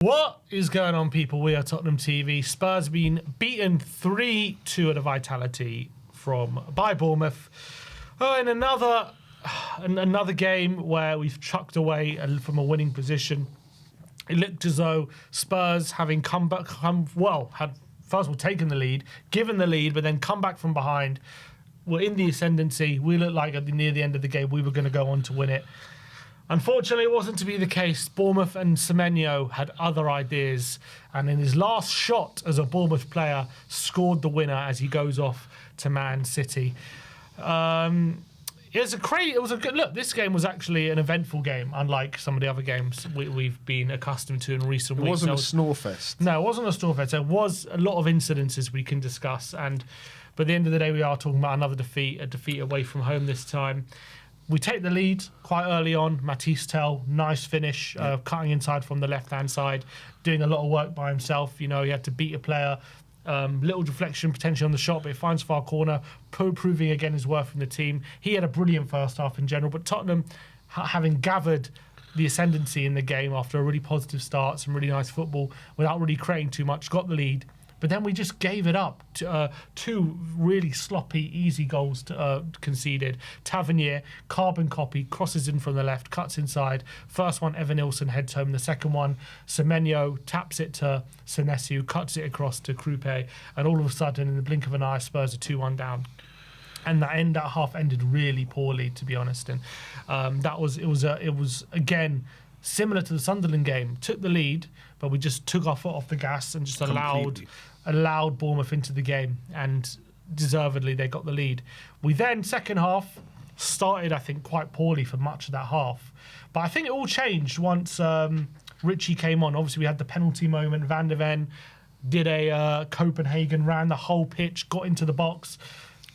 What is going on, people? We are Tottenham TV. Spurs been beaten 3-2 at a Vitality by Bournemouth. In another game where we've chucked away from a winning position. It looked as though Spurs, having had first of all taken the lead, given the lead, but then come back from behind, were in the ascendancy. We looked like near the end of the game we were going to go on to win it. Unfortunately, it wasn't to be the case. Bournemouth and Semenyo had other ideas, and in his last shot as a Bournemouth player, scored the winner as he goes off to Man City. It was a good look. This game was actually an eventful game, unlike some of the other games we've been accustomed to in recent weeks. It wasn't a snore fest. No, it wasn't a snore fest. There was a lot of incidences we can discuss, but at the end of the day, we are talking about another defeat, a defeat away from home this time. We take the lead quite early on. Matisse Tell, nice finish, cutting inside from the left-hand side, doing a lot of work by himself. You know, he had to beat a player. Little deflection potentially on the shot, but it finds far corner, proving again his worth in the team. He had a brilliant first half in general, but Tottenham, having gathered the ascendancy in the game after a really positive start, some really nice football, without really creating too much, got the lead. But then we just gave it up. Two really sloppy, easy goals conceded. Tavernier, carbon copy, crosses in from the left, cuts inside. First one, Evan Nilsson heads home. The second one, Semenyo taps it to Senesi, who cuts it across to Krupe. And all of a sudden, in the blink of an eye, Spurs are 2-1 down. And that half ended really poorly, to be honest. And it was again similar to the Sunderland game. Took the lead, but we just took our foot off the gas and just allowed Bournemouth into the game, and deservedly they got the lead. We then, second half, started, I think, quite poorly for much of that half. But I think it all changed once Richie came on. Obviously, we had the penalty moment. Van de Ven did a Copenhagen, ran the whole pitch, got into the box,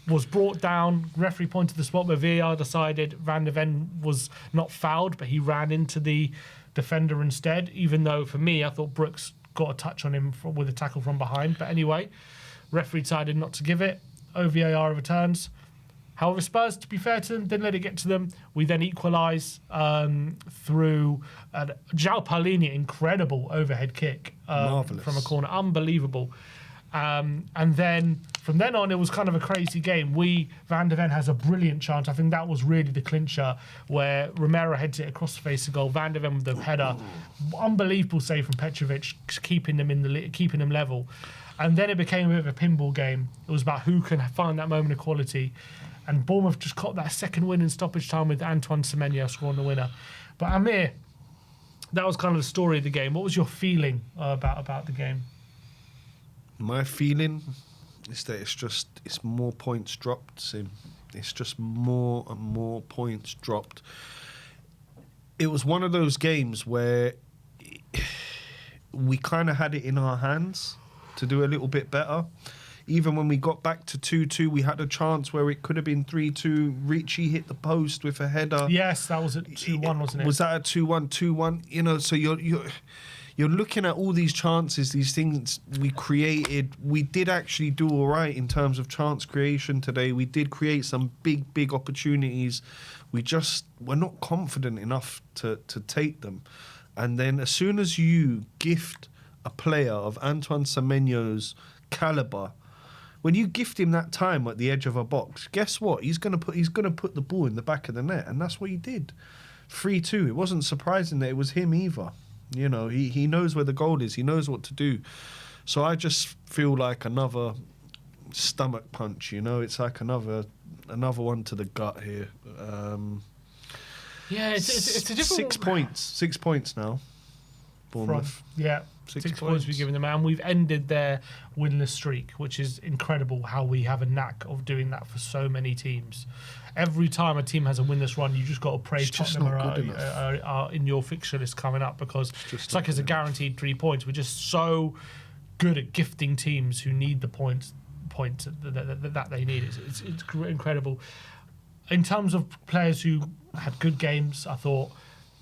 was brought down. Referee pointed the spot where VAR decided Van de Ven was not fouled, but he ran into the defender instead, even though, for me, I thought Brooks got a touch on him with a tackle from behind. But anyway, referee decided not to give it. OVAR returns. However, Spurs, to be fair to them, didn't let it get to them. We then equalise through João Paulini, incredible overhead kick from a corner. Unbelievable. And then from then on, it was kind of a crazy game. Van de Ven has a brilliant chance. I think that was really the clincher, where Romero heads it across the face of goal. Van de Ven with the header, unbelievable save from Petrovic, keeping them level. And then it became a bit of a pinball game. It was about who can find that moment of quality. And Bournemouth just caught that second win in stoppage time with Antoine Semenyo scoring the winner. But Amir, that was kind of the story of the game. What was your feeling about the game? My feeling is that it's more points dropped, Sim. It's just more and more points dropped. It was one of those games where we kind of had it in our hands to do a little bit better. Even when we got back to 2-2, we had a chance where it could have been 3-2. Richie hit the post with a header. Yes, that was at 2-1, wasn't it? Was that a 2-1? 2-1. You know, so you're looking at all these chances, these things we created. We did actually do all right in terms of chance creation today. We did create some big opportunities. We're not confident enough to take them. And then as soon as you gift a player of Antoine Semenyo's caliber, when you gift him that time at the edge of a box, guess what? He's gonna put the ball in the back of the net, and that's what he did. 3-2. It wasn't surprising that it was him either. You know, he knows where the goal is. He knows what to do. So I just feel like another stomach punch, you know. It's like another one to the gut here. It's a different... 6 points now, Bournemouth. Six points we've given them, and we've ended their winless streak, which is incredible how we have a knack of doing that for so many teams. Every time a team has a winless run, you just got to pray Tottenham are in your fixture list coming up, because it's like it's a guaranteed 3 points. We're just so good at gifting teams who need the points that they need. It's incredible. In terms of players who had good games, I thought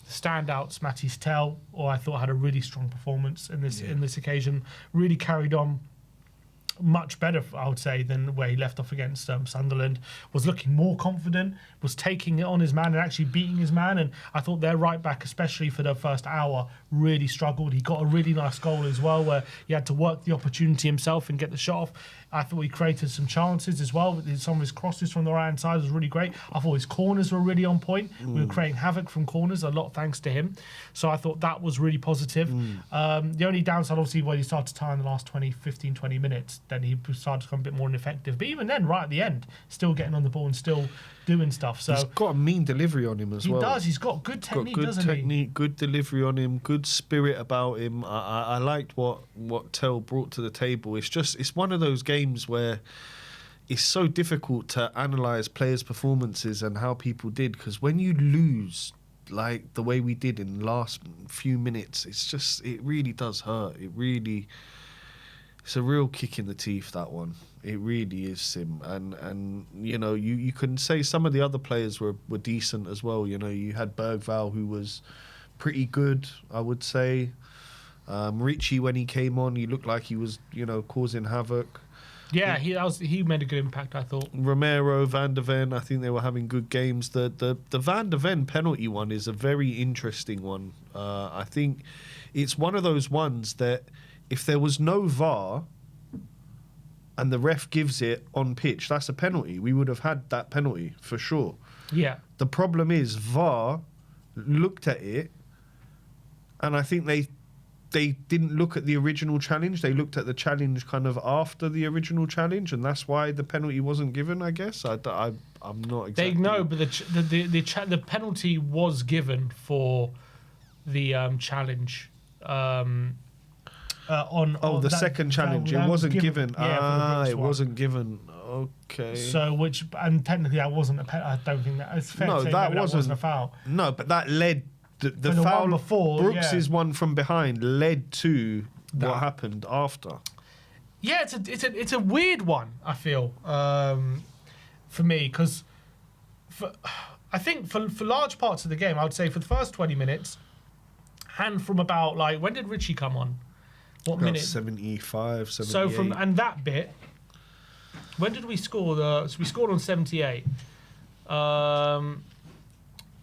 standouts, Matisse Tell, I thought had a really strong performance in this occasion. Really carried on much better, I would say, than where he left off against Sunderland. Was looking more confident, was taking it on his man and actually beating his man. And I thought their right back, especially for the first hour, really struggled. He got a really nice goal as well, where he had to work the opportunity himself and get the shot off. I thought he created some chances as well. Some of his crosses from the right-hand side was really great. I thought his corners were really on point. We were creating havoc from corners, a lot thanks to him. So I thought that was really positive. The only downside, obviously, when he started to tie in the last 15, 20 minutes, then he started to become a bit more ineffective. But even then, right at the end, still getting on the ball and still doing stuff. So he's got a mean delivery on him as well. He does. He's got good technique, doesn't he? Good technique, good delivery on him, good spirit about him. I liked what Tell brought to the table. It's one of those games where it's so difficult to analyse players' performances and how people did, because when you lose like the way we did in the last few minutes, it really does hurt. It's a real kick in the teeth, that one. It really is, Sim. And you know, you can say some of the other players were decent as well. You know, you had Bergvall, who was pretty good, I would say. Richie, when he came on, he looked like he was, you know, causing havoc. Yeah, he made a good impact, I thought. Romero, Van der Ven, I think they were having good games. The Van der Ven penalty one is a very interesting one. I think it's one of those ones that if there was no VAR and the ref gives it on pitch, that's a penalty. We would have had that penalty for sure. Yeah. The problem is VAR looked at it, and I think they didn't look at the original challenge. They looked at the challenge kind of after the original challenge, and that's why the penalty wasn't given, I guess. I'm not exactly... But the penalty was given for the challenge on the second challenge. It wasn't given. Yeah, it wasn't given. Okay. So and technically that wasn't a penalty. I don't think that it's fair to say that wasn't a foul. No, but that led the foul one before. Brooks's one from behind led to what happened after. Yeah, it's a weird one, I feel, for me, because I think for large parts of the game, I would say for the first 20 minutes, and from about, like, when did Richie come on? What about minute? 75, 78. So and that bit, when did we score? So we scored on 78.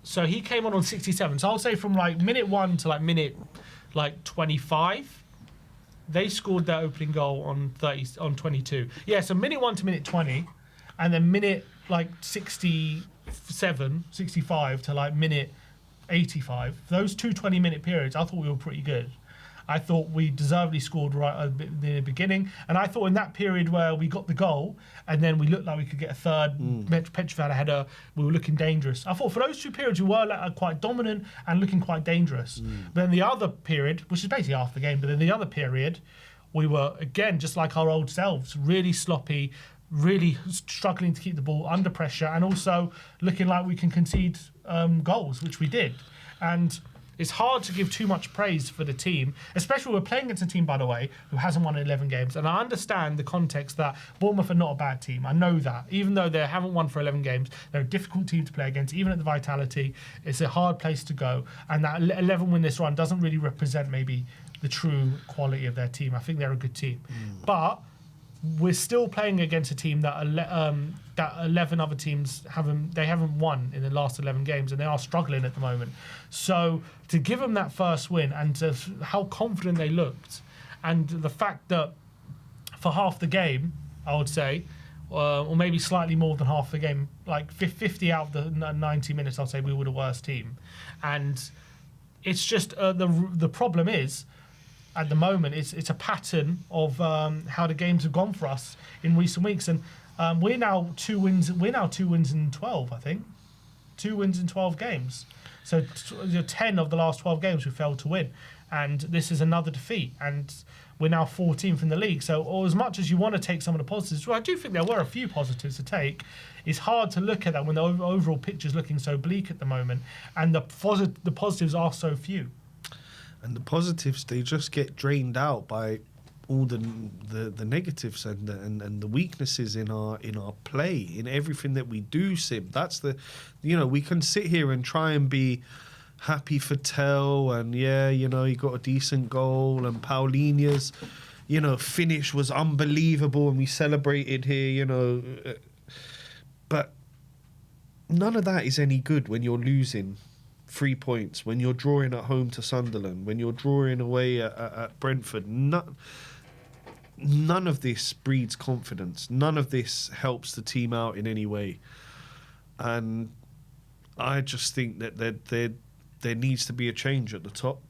So he came on 67. So I'll say from like minute 1 to like minute 25, they scored their opening goal on 22. Yeah, so minute 1 to minute 20, and then minute like 67, 65 to like minute 85. Those two 20-minute periods, I thought we were pretty good. I thought we deservedly scored right at the beginning. And I thought in that period where we got the goal and then we looked like we could get a third, Petrovic had a header, we were looking dangerous. I thought for those two periods we were quite dominant and looking quite dangerous. But then the other period, which is basically half the game, but then the other period, we were, again, just like our old selves, really sloppy, really struggling to keep the ball under pressure, and also looking like we can concede goals, which we did. And it's hard to give too much praise for the team, especially we're playing against a team, by the way, who hasn't won 11 games. And I understand the context that Bournemouth are not a bad team. I know that. Even though they haven't won for 11 games, they're a difficult team to play against. Even at the Vitality, it's a hard place to go. And that 11 win this run doesn't really represent maybe the true quality of their team. I think they're a good team. But we're still playing against a team that 11 other teams haven't won in the last 11 games, and they are struggling at the moment. So to give them that first win and to how confident they looked, and the fact that for half the game, I would say, or maybe slightly more than half the game, like 50 out of the 90 minutes, I'll say we were the worst team. And it's just the problem is, at the moment, it's a pattern of how the games have gone for us in recent weeks, and we're now 2 wins. We're now 2 wins in 12, I think. 2 wins in 12 games. So 10 of the last 12 games we failed to win, and this is another defeat. And we're now 14th in the league. So, as much as you want to take some of the positives, well, I do think there were a few positives to take. It's hard to look at that when the overall picture is looking so bleak at the moment, and the positives are so few. And the positives, they just get drained out by all the negatives and the weaknesses in our play, in everything that we do, Sim. That's we can sit here and try and be happy for Tell, and he got a decent goal, and Paulinho's, finish was unbelievable and we celebrated here, but none of that is any good when you're losing 3 points, when you're drawing at home to Sunderland, when you're drawing away at Brentford. None of this breeds confidence. None of this helps the team out in any way. And I just think that there needs to be a change at the top.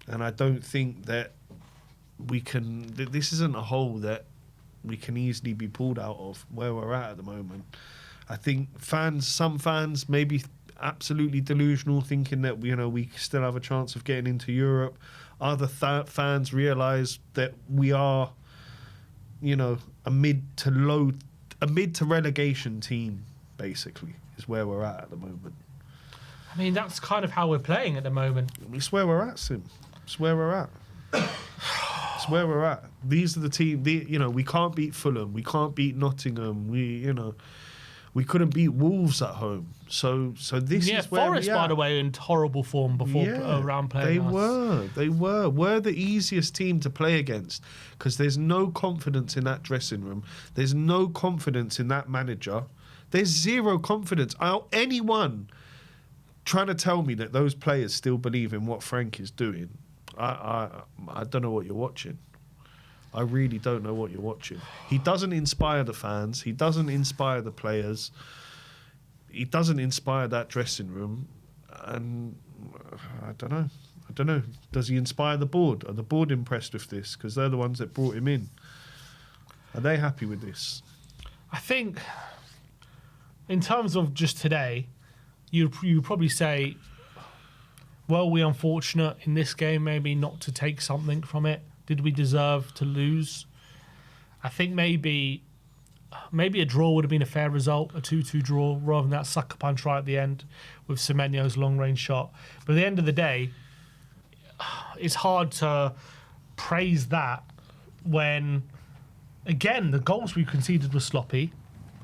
And I don't think that this isn't a hole that we can easily be pulled out of where we're at the moment. I think some fans maybe absolutely delusional, thinking that we still have a chance of getting into Europe. Other fans realise that we are, a mid to relegation team, basically, is where we're at the moment. I mean, that's kind of how we're playing at the moment. It's where we're at, Sim. It's where we're at. It's where we're at. These are the team. We can't beat Fulham. We can't beat Nottingham. We couldn't beat Wolves at home. So this is where Forest, we are. by the way, in horrible form before around playing us. They were. We're the easiest team to play against because there's no confidence in that dressing room. There's no confidence in that manager. There's zero confidence. Anyone trying to tell me that those players still believe in what Frank is doing, I don't know what you're watching. I really don't know what you're watching. He doesn't inspire the fans. He doesn't inspire the players. He doesn't inspire that dressing room. And I don't know. Does he inspire the board? Are the board impressed with this? Because they're the ones that brought him in. Are they happy with this? I think, in terms of just today, you probably say, well, we're unfortunate in this game maybe not to take something from it. Did we deserve to lose? I think maybe a draw would have been a fair result, a 2-2 draw, rather than that sucker punch right at the end with Semenyo's long-range shot. But at the end of the day, it's hard to praise that when, again, the goals we conceded were sloppy.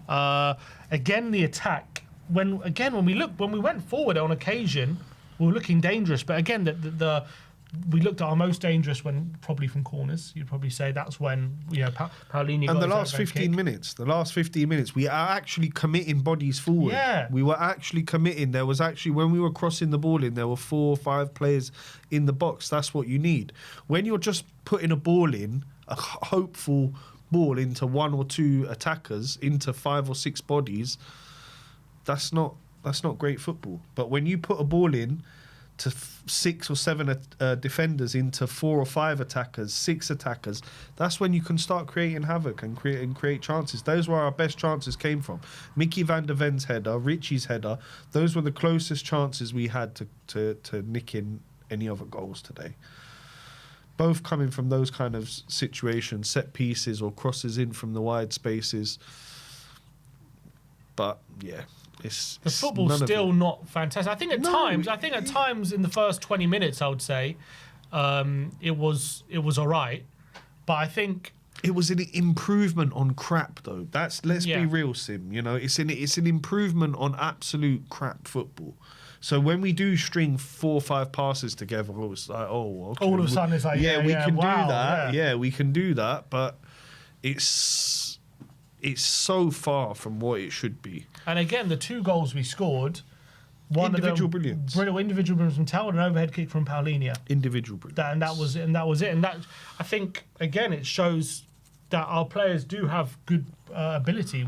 Again, the attack. When we went forward on occasion, we were looking dangerous. But again, we looked at our most dangerous when probably from corners. You'd probably say that's when Paulinho. And the last 15 minutes, we are actually committing bodies forward. Yeah, we were actually committing. There was actually, when we were crossing the ball in, there were 4 or 5 players in the box. That's what you need. When you're just putting a ball in, a hopeful ball into 1 or 2 attackers, into 5 or 6 bodies, that's not great football. But when you put a ball in to 6 or 7 defenders into 4 or 5 attackers, 6 attackers, that's when you can start creating havoc and create chances. Those were our best chances came from. Mickey van der Ven's header, Richie's header, those were the closest chances we had to nicking any other goals today. Both coming from those kind of situations, set pieces or crosses in from the wide spaces. But yeah, the football's still not fantastic. I think at times in the first 20 minutes, I would say it was all right. But I think it was an improvement on crap, though. Let's be real, Sim. It's an improvement on absolute crap football. So when we do string 4 or 5 passes together, it's like, oh, okay. All of a sudden it's like, we can do that. Yeah. Yeah, we can do that. But it's so far from what it should be. And again, the 2 goals we scored, individual brilliance. Individual brilliance from Tell and an overhead kick from Paulinho. Individual brilliance. That was it. And that, I think, again, it shows that our players do have good ability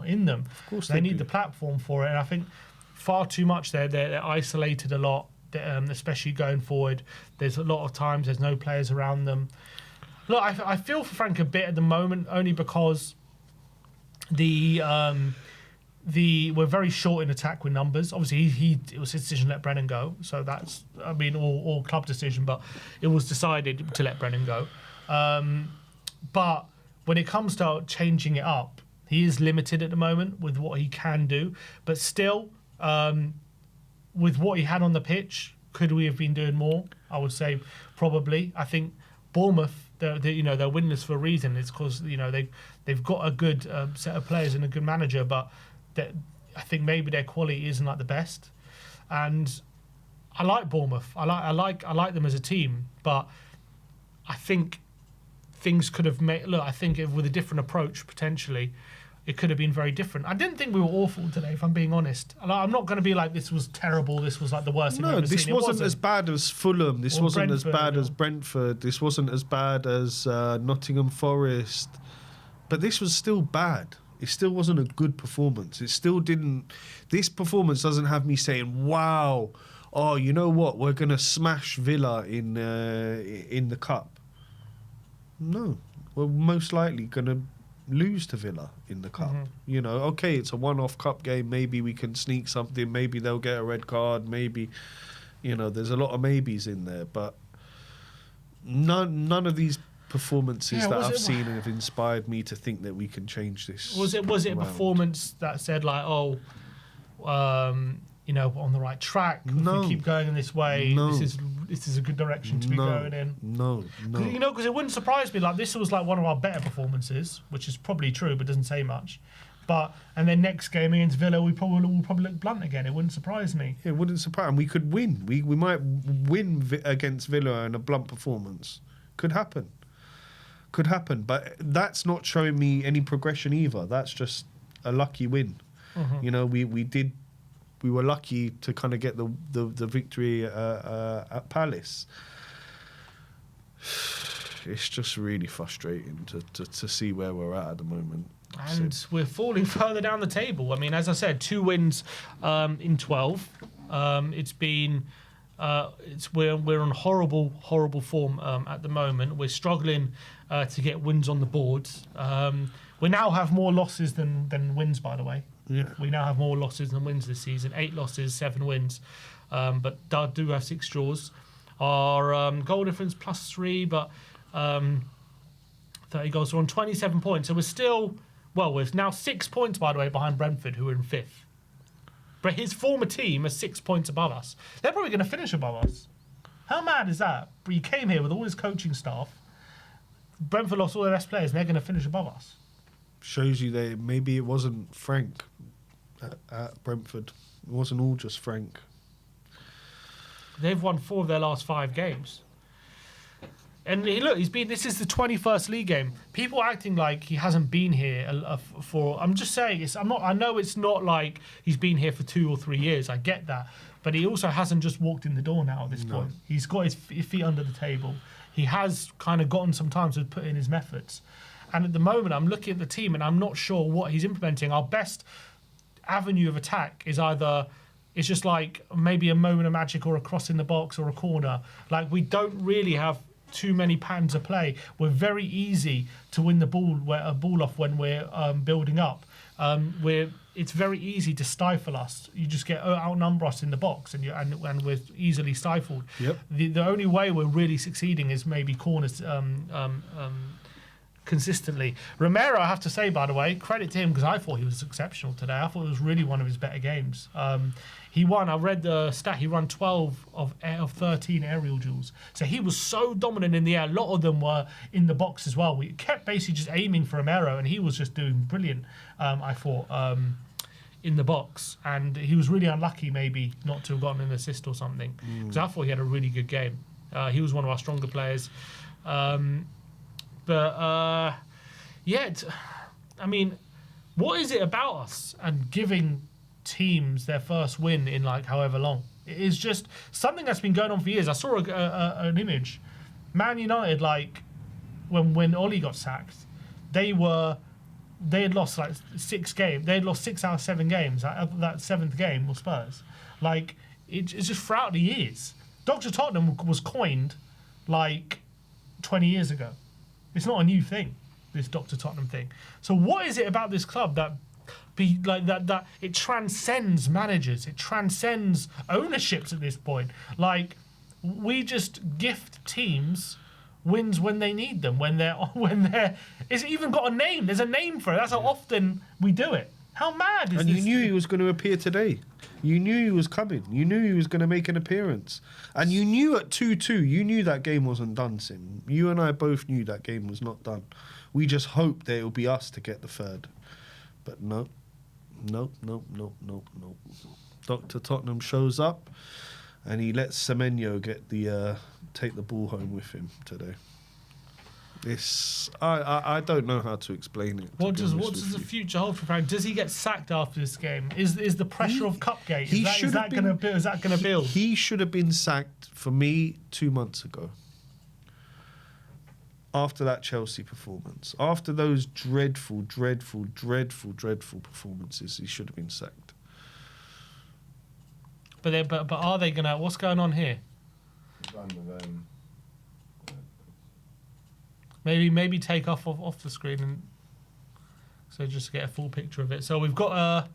in them. Of course they need the platform for it. And I think far too much they're isolated a lot, especially going forward. There's a lot of times there's no players around them. Look, I feel for Frank a bit at the moment, only because we're very short in attack with numbers. Obviously, it was his decision to let Brennan go, so that's all club decision, but it was decided to let Brennan go. But when it comes to changing it up, he is limited at the moment with what he can do. But still, with what he had on the pitch, could we have been doing more? I would say probably. I think Bournemouth, they're winning this for a reason. It's because they've got a good set of players and a good manager, but I think maybe their quality isn't like the best. And I like Bournemouth. I like them as a team, but I think things could have made. Look, I think with a different approach potentially, it could have been very different. I didn't think we were awful today, if I'm being honest. I'm not going to be like, this was terrible, this was like the worst thing I've ever seen. No, this wasn't as bad as Fulham. This wasn't as bad as Brentford. This wasn't as bad as Nottingham Forest. But this was still bad. It still wasn't a good performance. It still didn't... This performance doesn't have me saying, wow, oh, you know what, we're going to smash Villa in the Cup. No, we're most likely going to lose to Villa in the Cup. You know, okay, it's a one-off Cup game. Maybe we can sneak something. Maybe they'll get a red card. Maybe, you know, there's a lot of maybes in there. But none of these performances that I've seen have inspired me to think that we can change this. Was it a performance that said like, oh, you know, on the right track? If we keep going in this way, this is a good direction to be going in. No. You know, because it wouldn't surprise me. Like, this was like one of our better performances, which is probably true, but doesn't say much. And then next game against Villa, we'll probably look blunt again. It wouldn't surprise me. It wouldn't surprise, and we could win. We might win against Villa in a blunt performance. Could happen. But that's not showing me any progression either. That's just a lucky win. You know, we were lucky to kind of get the victory at Palace. It's just really frustrating to see where we're at the moment. And we're falling further down the table. I mean, as I said, 2 wins in 12. It's been... we're on horrible form at the moment. We're struggling to get wins on the board. We now have more losses than wins, by the way. Yeah. We now have more losses than wins this season. 8 losses, 7 wins. But do have 6 draws. Our goal difference +3, but 30 goals. So we're on 27 points. So we're still... Well, we're now 6 points, by the way, behind Brentford, who are in 5th. But his former team are 6 points above us. They're probably going to finish above us. How mad is that? But he came here with all his coaching staff. Brentford lost all their best players, and they're going to finish above us. Shows you that maybe it wasn't Frank at Brentford. It wasn't all just Frank. They've won 4 of their last 5 games. And look, this is the 21st league game. People acting like he hasn't been here for... I'm just saying, I know it's not like he's been here for 2 or 3 years. I get that. But he also hasn't just walked in the door now at this point. He's got his feet under the table. He has kind of gotten some time to put in his methods. And at the moment, I'm looking at the team and I'm not sure what he's implementing. Our best avenue of attack is either... It's just like maybe a moment of magic or a cross in the box or a corner. Like, we don't really have too many patterns of play. We're very easy to win the ball off when we're building up. It's very easy to stifle us. You just outnumber us in the box, and we're easily stifled. Yep. The only way we're really succeeding is maybe corners consistently. Romero, I have to say, by the way, credit to him, because I thought he was exceptional today. I thought it was really one of his better games. He won, I read the stat, he ran 12 of 13 aerial duels. So he was so dominant in the air. A lot of them were in the box as well. We kept basically just aiming for Romero, and he was just doing brilliant, I thought, in the box. And he was really unlucky maybe not to have gotten an assist or something, because I thought he had a really good game. He was one of our stronger players. I mean, what is it about us and giving teams their first win in like however long? It is just something that's been going on for years. I saw an image. Man United, like when Oli got sacked, they had lost like 6 games. They had lost 6 out of 7 games. That 7th game was Spurs. Like it's just throughout the years. Dr. Tottenham was coined like 20 years ago. It's not a new thing, this Dr. Tottenham thing. So what is it about this club that it transcends managers, it transcends ownerships at this point? Like, we just gift teams wins when they need them, when they're it's even got a name. There's a name for it. That's how often we do it. How mad is this? And you knew he was going to appear today. You knew he was coming. You knew he was going to make an appearance. And you knew at 2-2, you knew that game wasn't done, Sim. You and I both knew that game was not done. We just hoped that it would be us to get the 3rd. But no. Dr. Tottenham shows up and he lets Semenyo take the ball home with him today. I don't know how to explain it. What does the future hold for Frank? Does he get sacked after this game? Is the pressure of Cupgate is that going to build? He should have been sacked for me 2 months ago. After that Chelsea performance, after those dreadful performances, he should have been sacked. But are they gonna? What's going on here? Maybe take off the screen and so just to get a full picture of it. So we've got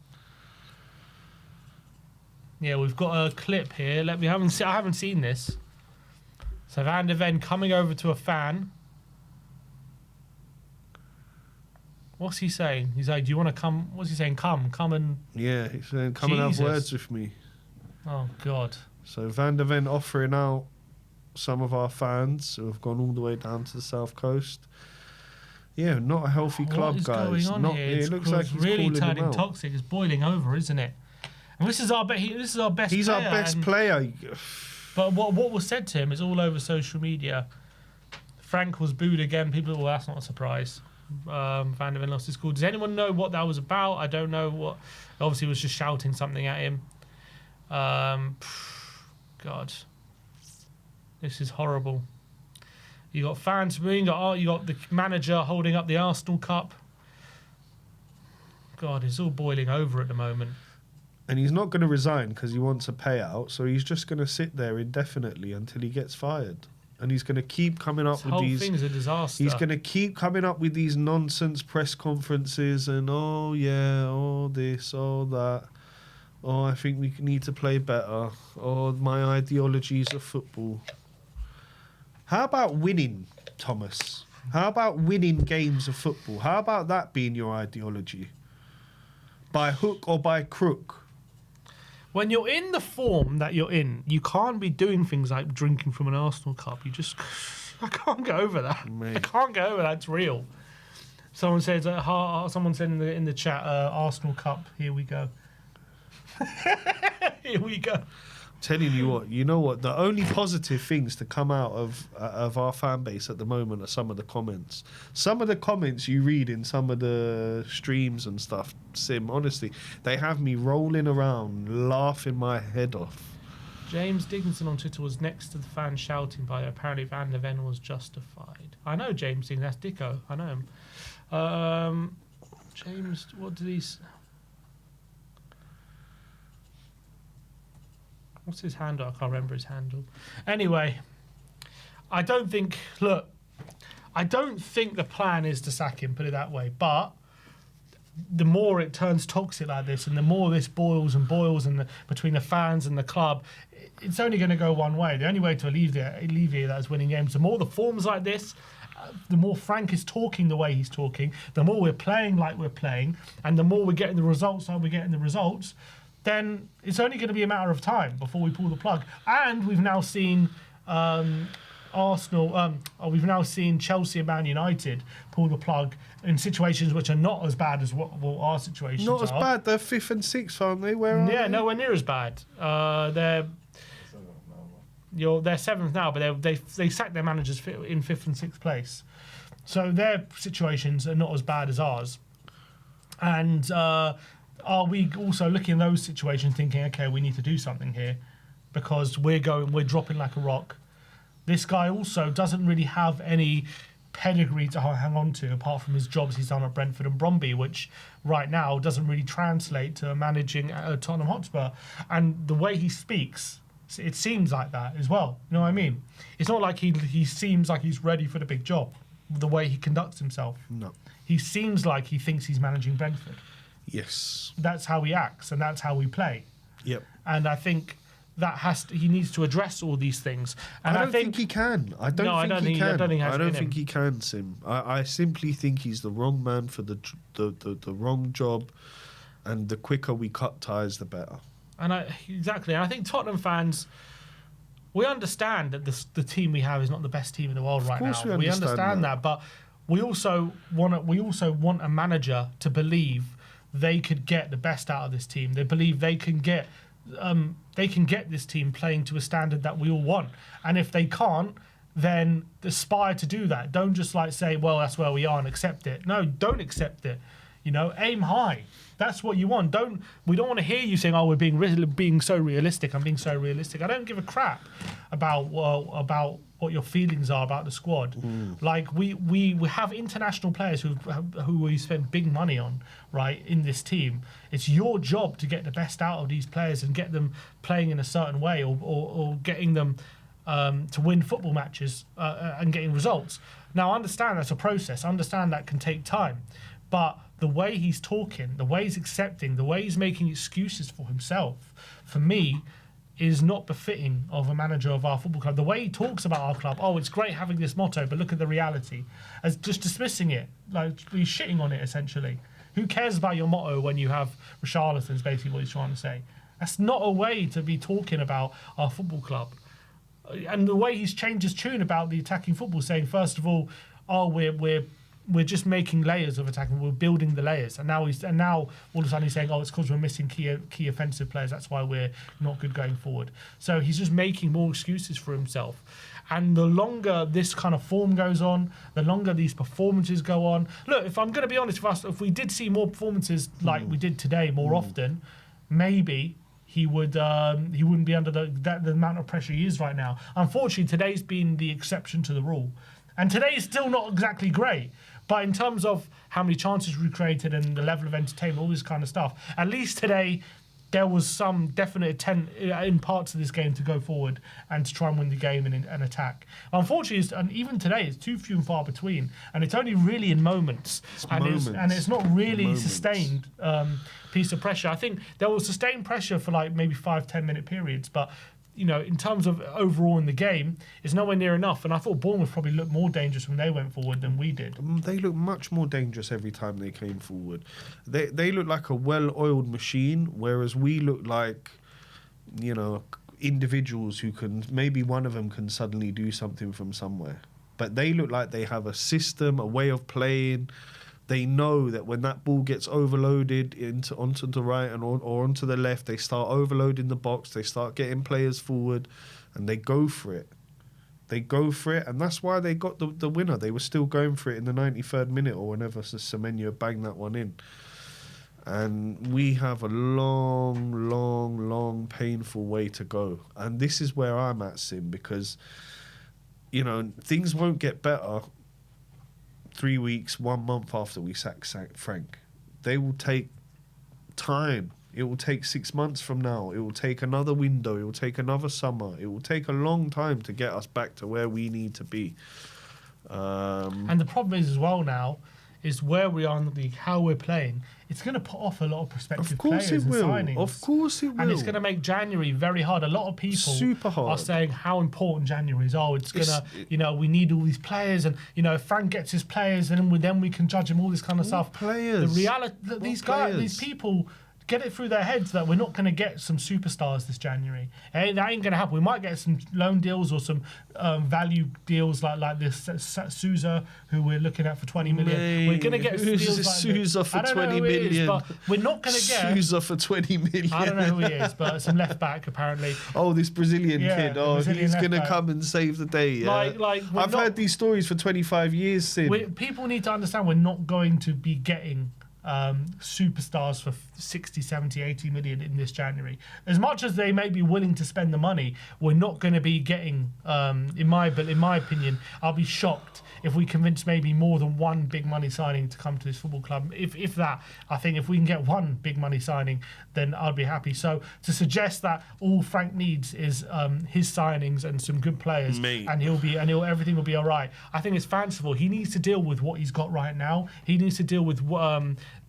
a clip here. I haven't seen this. So Van der Ven coming over to a fan. What's he saying? He's like, "Do you want to come?" What's he saying? Come and. Yeah, he's saying, "Come and have words with me." Oh God. So Van der Ven offering out some of our fans who have gone all the way down to the south coast. Yeah, not a healthy club, guys. What is going on here? It looks like he's really turning out. toxic. It's boiling over, isn't it? And this is our best. He's player, our best player. But what was said to him is all over social media. Frank was booed again. People, well, that's not a surprise. Van der Ven lost his cool. Does anyone know what that was about? I don't know what. Obviously, he was just shouting something at him. God, this is horrible. You got fans booing. You got the manager holding up the Arsenal Cup. God, it's all boiling over at the moment. And he's not going to resign because he wants a payout. So he's just going to sit there indefinitely until he gets fired. And he's going to keep coming up with these. This whole thing's a disaster. He's going to keep coming up with these nonsense press conferences and this, that. Oh, I think we need to play better. Oh, my ideologies of football. How about winning, Thomas? How about winning games of football? How about that being your ideology? By hook or by crook? When you're in the form that you're in, you can't be doing things like drinking from an Arsenal cup. I can't get over that. Mate. I can't get over that. It's real. Someone said in the chat, Arsenal Cup. Here we go. Here we go. Telling you what, you know what? The only positive things to come out of our fan base at the moment are some of the comments. Some of the comments you read in some of the streams and stuff, Sim, honestly, they have me rolling around, laughing my head off. James Dickinson on Twitter was next to the fan shouting by apparently Van der Ven was justified. I know James Dickinson, that's Dicko, I know him. James, what do these... What's his handle? I can't remember his handle. Anyway, I don't think the plan is to sack him, put it that way. But the more it turns toxic like this and the more this boils between the fans and the club, it's only going to go one way. The only way to alleviate that is winning games. The more the form's like this, the more Frank is talking the way he's talking, the more we're playing like we're playing, and the more we're getting the results like we're getting the results, then it's only going to be a matter of time before we pull the plug. And we've now seen we've now seen Chelsea and Man United pull the plug in situations which are not as bad as what our situations are. Not as bad. They're 5th and 6th, aren't they? Where are they? Nowhere near as bad. They're 7th now, but they sacked their managers in 5th and 6th place. So their situations are not as bad as ours. And... are we also looking at those situations thinking, okay, we need to do something here because we're dropping like a rock? This guy also doesn't really have any pedigree to hang on to apart from his jobs he's done at Brentford and Bromby, which right now doesn't really translate to managing Tottenham Hotspur. And the way he speaks, it seems like that as well. You know what I mean? It's not like he seems like he's ready for the big job, the way he conducts himself. No. He seems like he thinks he's managing Brentford. Yes. That's how he acts and that's how we play. Yep. And I think he needs to address all these things. And I don't think he can. I don't think he can, Sim. I simply think he's the wrong man for the wrong job, and the quicker we cut ties, the better. And exactly. And I think Tottenham fans, we understand that the team we have is not the best team in the world right now. We understand that, but we also want a manager to believe they could get the best out of this team. They believe they can get this team playing to a standard that we all want. And if they can't, then aspire to do that. Don't just like say, well, that's where we are and accept it. No, don't accept it. You know, aim high. That's what you want. We don't want to hear you saying, "Oh, we're being so realistic." I'm being so realistic. I don't give a crap about what your feelings are about the squad. Like we have international players who we spend big money on, right, in this team. It's your job to get the best out of these players and get them playing in a certain way, or getting them to win football matches and getting results. Now, I understand that's a process. I understand that can take time, but the way he's talking, the way he's accepting, the way he's making excuses for himself, for me, is not befitting of a manager of our football club. The way he talks about our club, oh, it's great having this motto, but look at the reality, as just dismissing it, like he's shitting on it essentially. Who cares about your motto when you have charlatans, basically what he's trying to say. That's not a way to be talking about our football club. And the way he's changed his tune about the attacking football, saying, first of all, oh, we're just making layers of attacking. We're building the layers, and now all of a sudden he's saying, "Oh, it's because we're missing key offensive players. That's why we're not good going forward." So he's just making more excuses for himself. And the longer this kind of form goes on, the longer these performances go on. Look, if I'm going to be honest with us, if we did see more performances like we did today more often, maybe he wouldn't be under the amount of pressure he is right now. Unfortunately, today's been the exception to the rule, and today is still not exactly great. But in terms of how many chances we created and the level of entertainment, all this kind of stuff, at least today there was some definite intent in parts of this game to go forward and to try and win the game and attack. Unfortunately, and even today, it's too few and far between, and it's only really in moments. And it's not really sustained piece of pressure. I think there was sustained pressure for like maybe 5-10 minute periods, but you know, in terms of overall in the game, it's nowhere near enough. And I thought Bournemouth probably looked more dangerous when they went forward than we did. They looked much more dangerous every time they came forward. They looked like a well-oiled machine, whereas we looked like, you know, individuals who can, maybe one of them can suddenly do something from somewhere. But they look like they have a system, a way of playing. They know that when that ball gets overloaded onto the right or onto the left, they start overloading the box, they start getting players forward, and they go for it. They go for it, and that's why they got the winner. They were still going for it in the 93rd minute or whenever Semenyo banged that one in. And we have a long, painful way to go. And this is where I'm at, Sim, because, you know, things won't get better 3 weeks, 1 month after we sack Frank. They will take time. It will take 6 months from now. It will take another window. It will take another summer. It will take a long time to get us back to where we need to be. And the problem is as well now, is where we are in the league, how we're playing. It's going to put off a lot of prospective players and signings. Of course it will. And it's going to make January very hard. A lot of people Super hard. are saying how important January is. Oh, it's going to, you know, we need all these players. And, you know, if Frank gets his players, then we can judge him, all this kind of stuff. Players. The reality, these guys, these people get it through their heads that we're not going to get some superstars this January. That ain't going to happen. We might get some loan deals or some value deals like this Sousa, who we're looking at for 20 million. We're going to get deals like Sousa for 20 million. Is, but we're not going to get Sousa for 20 million. I don't know who he is, but some left back apparently. Oh, this Brazilian kid. Oh, he's going to come and save the day. Yeah? I've heard these stories for 25 years, Sim. People need to understand we're not going to be getting superstars for 60, 70, 80 million in this January. As much as they may be willing to spend the money, we're not going to be getting, in my opinion, I'll be shocked if we convince maybe more than one big money signing to come to this football club. If that, I think if we can get one big money signing, then I'll be happy. So to suggest that all Frank needs is his signings and some good players, and everything will be all right, I think it's fanciful. He needs to deal with what he's got right now. He needs to deal with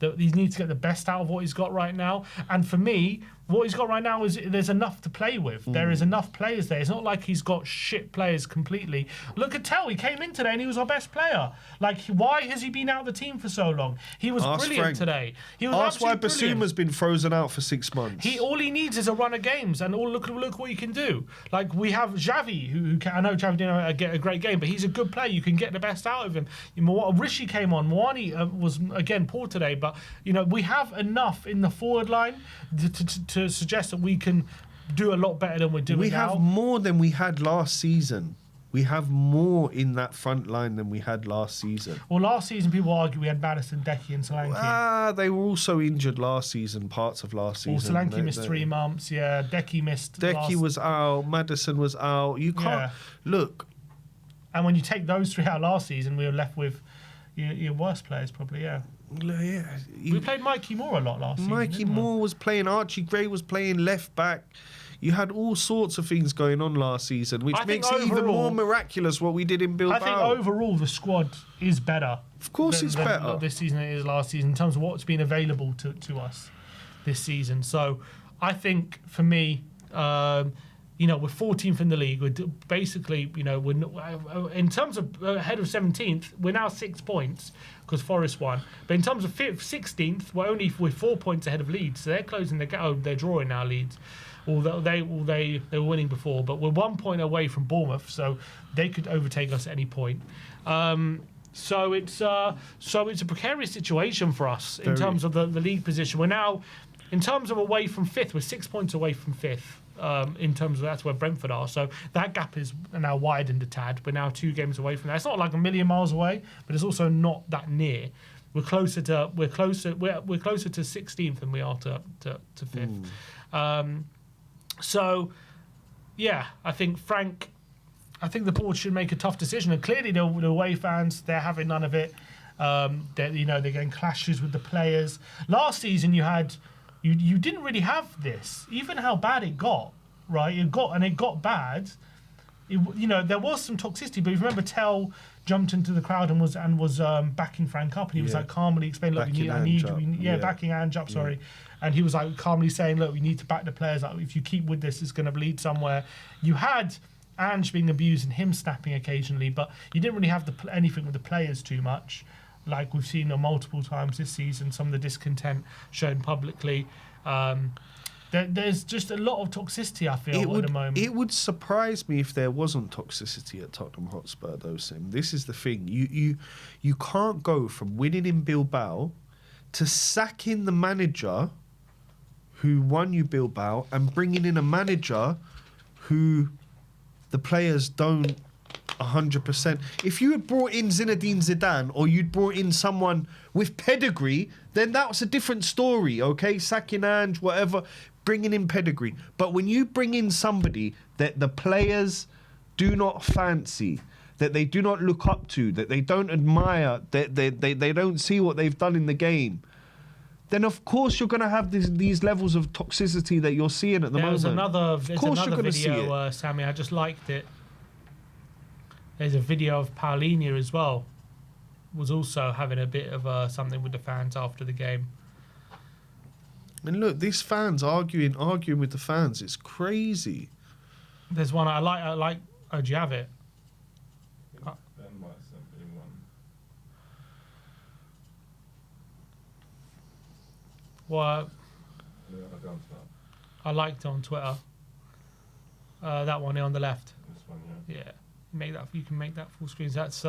he needs to get the best out of what he's got right now. And for me, what he's got right now is there's enough to play with. There is enough players there. It's not like he's got shit players completely. Look at Tell. He came in today and he was our best player. Like, why has he been out of the team for so long? He was brilliant Frank today. He was Ask why brilliant. Basuma's been frozen out for 6 months. All he needs is a run of games, and look what he can do. Like, we have Xavi, who I know Xavi didn't get a great game, but he's a good player. You can get the best out of him. Rishi came on. Moani was again poor today, but you know we have enough in the forward line to suggest that we can do a lot better than we're doing now. We have more than we had last season. we have more in that front line than we had last season. Well, last season people argue we had Maddison, Decky and Solanke. They were also injured last season, parts of last season. Well, Solanke missed 3 months, yeah. Decky missed. Decky was out, Maddison was out. You can't... Look. And when you take those 3 out last season, we were left with your worst players probably, yeah. We played Mikey Moore a lot last season. Mikey Moore was playing, Archie Gray was playing left back. You had all sorts of things going on last season, which makes it even more miraculous what we did in Bilbao. I think overall the squad is better. Of course it's better this season than it is last season in terms of what's been available to us this season. So I think for me, you know, we're 14th in the league. We're basically, you know, we're in terms of ahead of 17th, we're now 6 points because Forest won. But in terms of 16th, we're 4 points ahead of Leeds. So they're closing the gap. Oh, they're drawing now, Leeds. Although they were winning before, but we're 1 point away from Bournemouth, so they could overtake us at any point. So it's a precarious situation for us in terms of the league position. We're now, in terms of away from 5th, we're 6 points away from 5th. In terms of that's where Brentford are, so that gap is now widened a tad. We're now 2 games away from that. It's not like a million miles away, but it's also not that near. We're closer to 16th than we are to 5th. So, yeah, I think the board should make a tough decision. And clearly, the away fans, they're having none of it. They're getting clashes with the players. Last season, you didn't really have this. Even how bad it got, right? It got bad. There was some toxicity, but if you remember, Tell jumped into the crowd and was backing Frank up, and he was like calmly explaining, "Look, backing Ange up." Sorry. And he was like calmly saying, "Look, we need to back the players. Like, if you keep with this, it's going to lead somewhere." You had Ange being abused and him snapping occasionally, but you didn't really have anything with the players too much, like we've seen multiple times this season. Some of the discontent shown publicly. There's just a lot of toxicity, I feel, at the moment. It would surprise me if there wasn't toxicity at Tottenham Hotspur, though, Sim. This is the thing. You can't go from winning in Bilbao to sacking the manager who won you Bilbao and bringing in a manager who the players don't 100%. If you had brought in Zinedine Zidane or you'd brought in someone with pedigree, then that was a different story, okay? Sacking Ange, whatever, bringing in pedigree. But when you bring in somebody that the players do not fancy, that they do not look up to, that they don't admire, that they don't see what they've done in the game, then of course you're going to have these levels of toxicity that you're seeing at the moment. There's another video, Sammy, I just liked it. There's a video of Paulinho as well. Was also having a bit of something with the fans after the game. And look, these fans arguing with the fans. It's crazy. There's one I like. Oh, do you have it? Well, I liked it on Twitter. That one on the left. This one, yeah. You can make that full screen. That's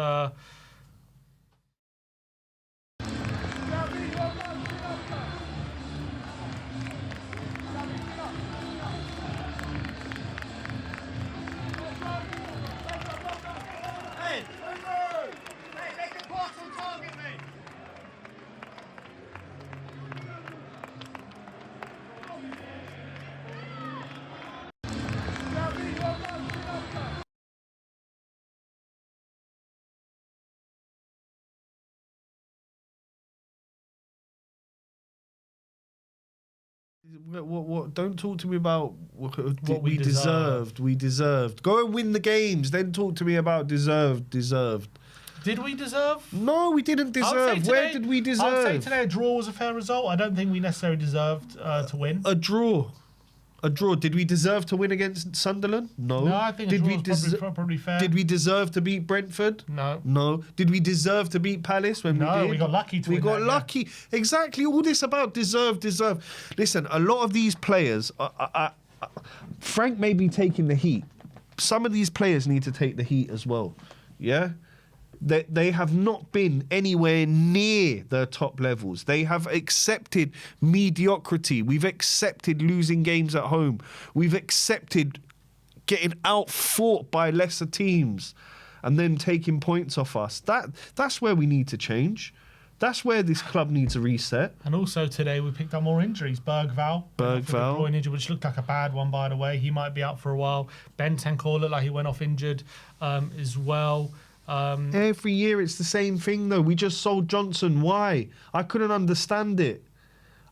What? Don't talk to me about what we deserved. We deserved. Go and win the games. Then talk to me about deserved. Did we deserve? No, we didn't deserve. Where did we deserve? I'd say today a draw was a fair result. I don't think we necessarily deserved to win. A draw. Did we deserve to win against Sunderland? No. I think a draw was probably fair. Did we deserve to beat Brentford? No. Did we deserve to beat Palace when we did? No, we got lucky to win. We got lucky. Yeah. Exactly. All this about deserve. Listen, a lot of these players, Frank may be taking the heat. Some of these players need to take the heat as well. Yeah? They have not been anywhere near the top levels. They have accepted mediocrity. We've accepted losing games at home. We've accepted getting out-fought by lesser teams and then taking points off us. That's where we need to change. That's where this club needs a reset. And also today we picked up more injuries. Bergvall. Groin injury, which looked like a bad one, by the way. He might be out for a while. Bentancur looked like he went off injured as well. Every year it's the same thing, though. We just sold Johnson. Why? I couldn't understand it.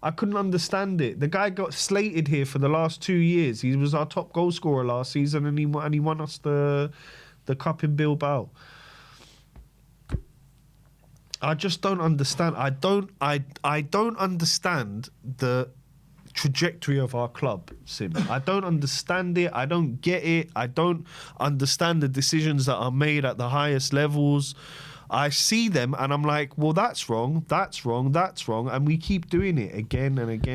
The guy got slated here for the last 2 years. He was our top goal scorer last season, and he won us the cup in Bilbao. I just don't understand. I don't understand the trajectory of our club, Sim. I don't understand it. I don't get it. I don't understand the decisions that are made at the highest levels. I see them and I'm like, well, that's wrong, and we keep doing it again and again.